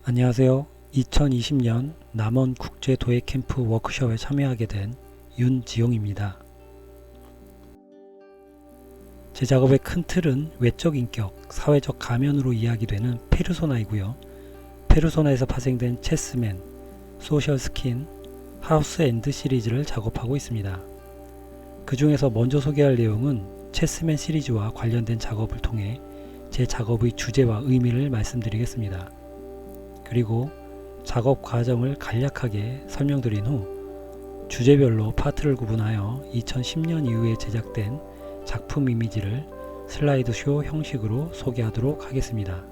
안녕하세요. 2020년 남원 국제 도예 캠프 워크숍에 참여하게 된 윤지용입니다. 제 작업의 큰 틀은 외적 인격, 사회적 가면으로 이야기되는 페르소나이고요. 페르소나에서 파생된 체스맨, 소셜 스킨, 하우스 앤드 시리즈를 작업하고 있습니다. 그 중에서 먼저 소개할 내용은 체스맨 시리즈와 관련된 작업을 통해 제 작업의 주제와 의미를 말씀드리겠습니다. 그리고 작업 과정을 간략하게 설명드린 후 주제별로 파트를 구분하여 2010년 이후에 제작된 작품 이미지를 슬라이드쇼 형식으로 소개하도록 하겠습니다.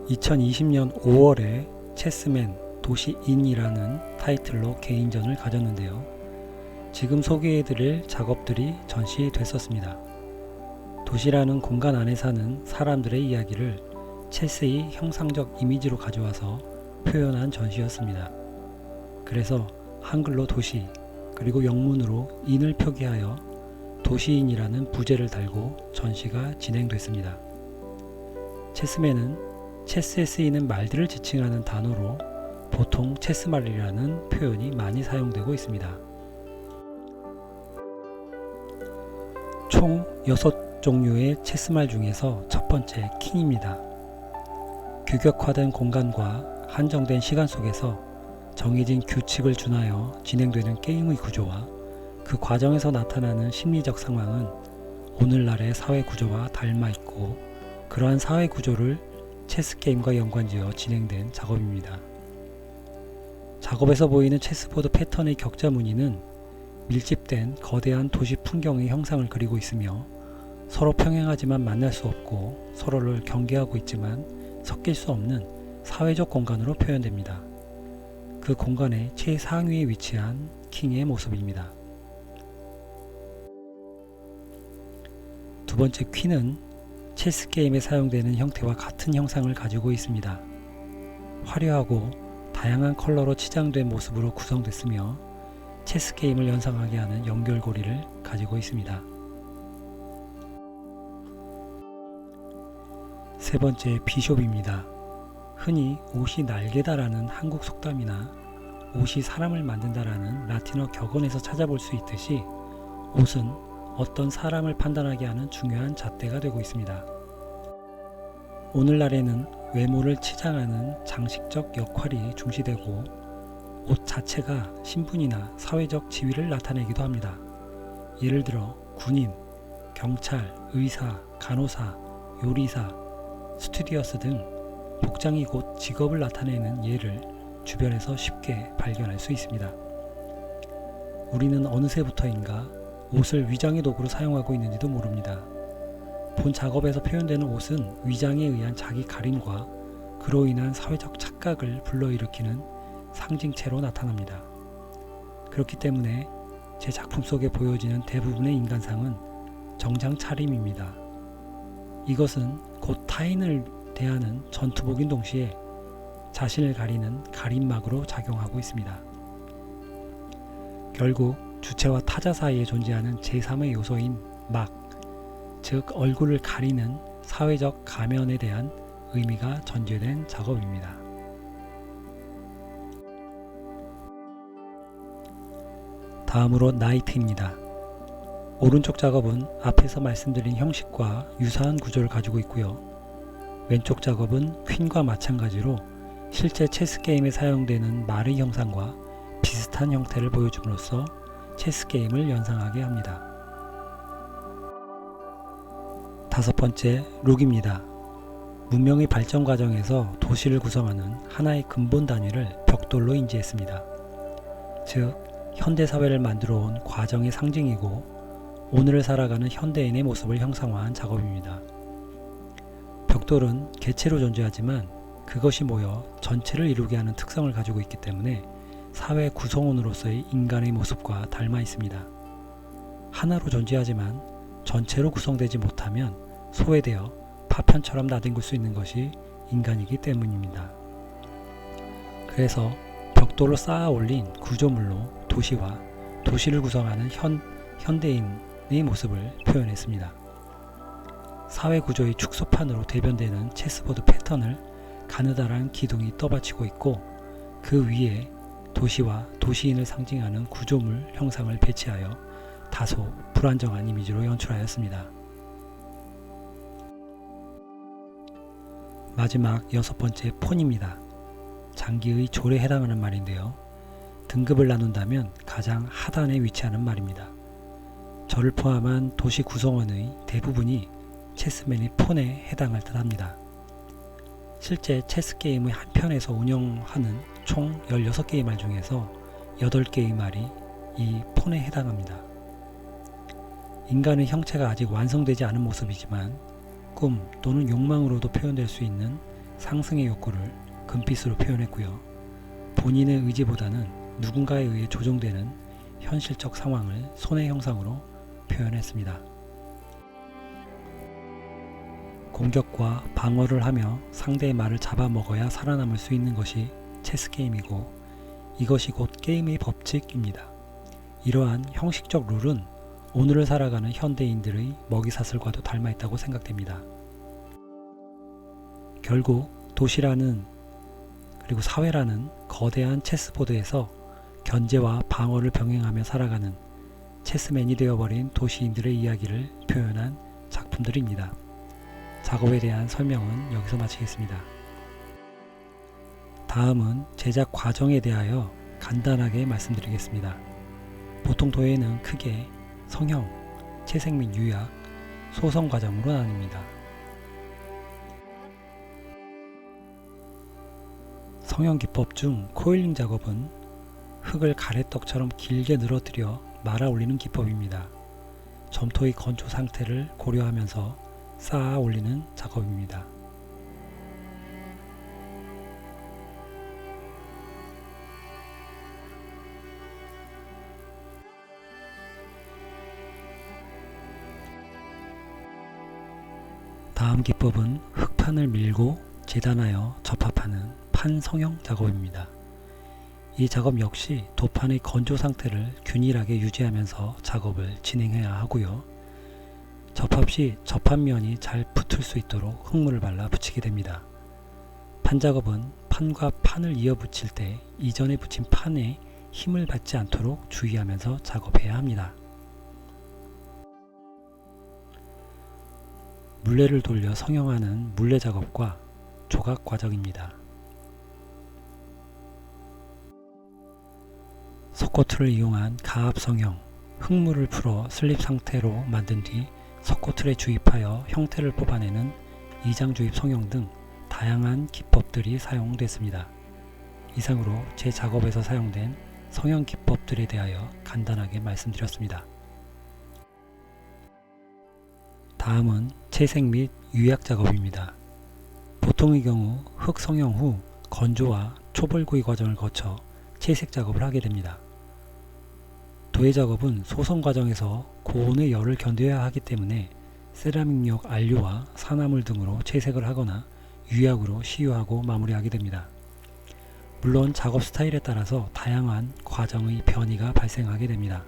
2020년 5월에 체스맨 도시인이라는 타이틀로 개인전을 가졌는데요. 지금 소개해드릴 작업들이 전시됐었습니다. 도시라는 공간 안에 사는 사람들의 이야기를 체스의 형상적 이미지로 가져와서 표현한 전시였습니다. 그래서 한글로 도시, 그리고 영문으로 인을 표기하여 도시인이라는 부제를 달고 전시가 진행됐습니다. 체스맨은 체스에 쓰이는 말들을 지칭하는 단어로 보통 체스말이라는 표현이 많이 사용되고 있습니다. 총 6종류의 체스말 중에서 첫 번째 킹입니다. 규격화된 공간과 한정된 시간 속에서 정해진 규칙을 준하여 진행되는 게임의 구조와 그 과정에서 나타나는 심리적 상황은 오늘날의 사회 구조와 닮아 있고, 그러한 사회 구조를 체스 게임과 연관지어 진행된 작업입니다. 작업에서 보이는 체스보드 패턴의 격자 무늬는 밀집된 거대한 도시 풍경의 형상을 그리고 있으며, 서로 평행하지만 만날 수 없고 서로를 경계하고 있지만 섞일 수 없는 사회적 공간으로 표현됩니다. 그 공간의 최상위에 위치한 킹의 모습입니다. 두 번째 퀸은 체스 게임에 사용되는 형태와 같은 형상을 가지고 있습니다. 화려하고 다양한 컬러로 치장된 모습으로 구성됐으며 체스 게임을 연상하게 하는 연결고리를 가지고 있습니다. 세 번째 비숍입니다. 흔히 옷이 날개다라는 한국 속담이나 옷이 사람을 만든다라는 라틴어 격언에서 찾아볼 수 있듯이 옷은 어떤 사람을 판단하게 하는 중요한 잣대가 되고 있습니다. 오늘날에는 외모를 치장하는 장식적 역할이 중시되고 옷 자체가 신분이나 사회적 지위를 나타내기도 합니다. 예를 들어 군인, 경찰, 의사, 간호사, 요리사, 스튜디오스 등 복장이 곧 직업을 나타내는 예를 주변에서 쉽게 발견할 수 있습니다. 우리는 어느새부터인가 옷을 위장의 도구로 사용하고 있는지도 모릅니다. 본 작업에서 표현되는 옷은 위장에 의한 자기 가림과 그로 인한 사회적 착각을 불러일으키는 상징체로 나타납니다. 그렇기 때문에 제 작품 속에 보여지는 대부분의 인간상은 정장 차림입니다. 이것은 곧 타인을 대하는 전투복인 동시에 자신을 가리는 가림막으로 작용하고 있습니다. 결국 주체와 타자 사이에 존재하는 제3의 요소인 막, 즉 얼굴을 가리는 사회적 가면에 대한 의미가 전제된 작업입니다. 다음으로 나이트입니다. 오른쪽 작업은 앞에서 말씀드린 형식과 유사한 구조를 가지고 있고요. 왼쪽 작업은 퀸과 마찬가지로 실제 체스 게임에 사용되는 말의 형상과 비슷한 형태를 보여줌으로써 체스 게임을 연상하게 합니다. 다섯 번째 룩입니다. 문명의 발전 과정에서 도시를 구성하는 하나의 근본 단위를 벽돌로 인지했습니다. 즉 현대사회를 만들어 온 과정의 상징이고 오늘을 살아가는 현대인의 모습을 형상화한 작업입니다. 벽돌은 개체로 존재하지만 그것이 모여 전체를 이루게 하는 특성을 가지고 있기 때문에 사회 구성원으로서의 인간의 모습과 닮아 있습니다. 하나로 존재하지만 전체로 구성되지 못하면 소외되어 파편처럼 나뒹굴 수 있는 것이 인간이기 때문입니다. 그래서 벽돌로 쌓아 올린 구조물로 도시와 도시를 구성하는 현대인의 모습을 표현했습니다. 사회 구조의 축소판으로 대변되는 체스보드 패턴을 가느다란 기둥이 떠받치고 있고, 그 위에 도시와 도시인을 상징하는 구조물 형상을 배치하여 다소 불안정한 이미지로 연출하였습니다. 마지막 6번째 폰입니다. 장기의 졸에 해당하는 말인데요. 등급을 나눈다면 가장 하단에 위치하는 말입니다. 저를 포함한 도시 구성원의 대부분이 체스맨의 폰에 해당할 듯합니다. 실제 체스 게임의 한 편에서 운영하는 총 16개의 말 중에서 8개의 말이 이 폰에 해당합니다. 인간의 형체가 아직 완성되지 않은 모습이지만 꿈 또는 욕망으로도 표현될 수 있는 상승의 욕구를 금빛으로 표현했고요. 본인의 의지보다는 누군가에 의해 조종되는 현실적 상황을 손의 형상으로 표현했습니다. 공격과 방어를 하며 상대의 말을 잡아먹어야 살아남을 수 있는 것이 체스 게임이고, 이것이 곧 게임의 법칙입니다. 이러한 형식적 룰은 오늘을 살아가는 현대인들의 먹이사슬과도 닮아있다고 생각됩니다. 결국 도시라는 그리고 사회라는 거대한 체스보드에서 견제와 방어를 병행하며 살아가는 체스맨이 되어버린 도시인들의 이야기를 표현한 작품들입니다. 작업에 대한 설명은 여기서 마치겠습니다. 다음은 제작 과정에 대하여 간단하게 말씀드리겠습니다. 보통 도예는 크게 성형, 채색 및 유약, 소성 과정으로 나뉩니다. 성형 기법 중 코일링 작업은 흙을 가래떡처럼 길게 늘어뜨려 말아 올리는 기법입니다. 점토의 건조 상태를 고려하면서 쌓아 올리는 작업입니다. 다음 기법은 흙판을 밀고 재단하여 접합하는 판성형 작업입니다. 이 작업 역시 도판의 건조 상태를 균일하게 유지하면서 작업을 진행해야 하고요. 접합 시 접합면이 잘 붙을 수 있도록 흙물을 발라 붙이게 됩니다. 판 작업은 판과 판을 이어 붙일 때 이전에 붙인 판에 힘을 받지 않도록 주의하면서 작업해야 합니다. 물레를 돌려 성형하는 물레 작업과 조각 과정입니다. 석고틀을 이용한 가압 성형, 흙물을 풀어 슬립 상태로 만든 뒤 석고틀에 주입하여 형태를 뽑아내는 이장 주입 성형 등 다양한 기법들이 사용됐습니다. 이상으로 제 작업에서 사용된 성형 기법들에 대하여 간단하게 말씀드렸습니다. 다음은 채색 및 유약 작업입니다. 보통의 경우 흙 성형 후 건조와 초벌구이 과정을 거쳐 채색 작업을 하게 됩니다. 도예 작업은 소성 과정에서 고온의 열을 견뎌야 하기 때문에 세라믹력 안료와 산화물 등으로 채색을 하거나 유약으로 시유하고 마무리하게 됩니다. 물론 작업 스타일에 따라서 다양한 과정의 변이가 발생하게 됩니다.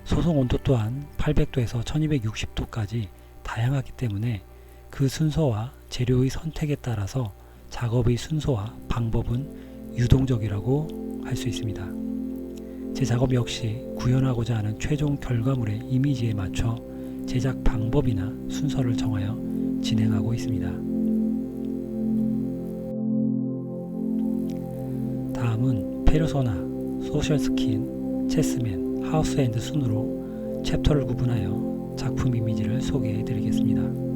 소송 온도 또한 800도에서 1260도까지 다양하기 때문에 그 순서와 재료의 선택에 따라서 작업의 순서와 방법은 유동적이라고 할 수 있습니다. 제 작업 역시 구현하고자 하는 최종 결과물의 이미지에 맞춰 제작 방법이나 순서를 정하여 진행하고 있습니다. 다음은 페르소나, 소셜 스킨, 체스맨, 하우스 앤드 순으로 챕터를 구분하여 작품 이미지를 소개해 드리겠습니다.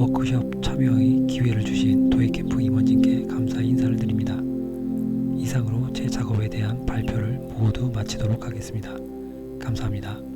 워크숍 참여의 기회를 주신 도예캠프 임원진께 감사의 인사를 드립니다. 이상으로 제 작업에 대한 발표를 모두 마치도록 하겠습니다. 감사합니다.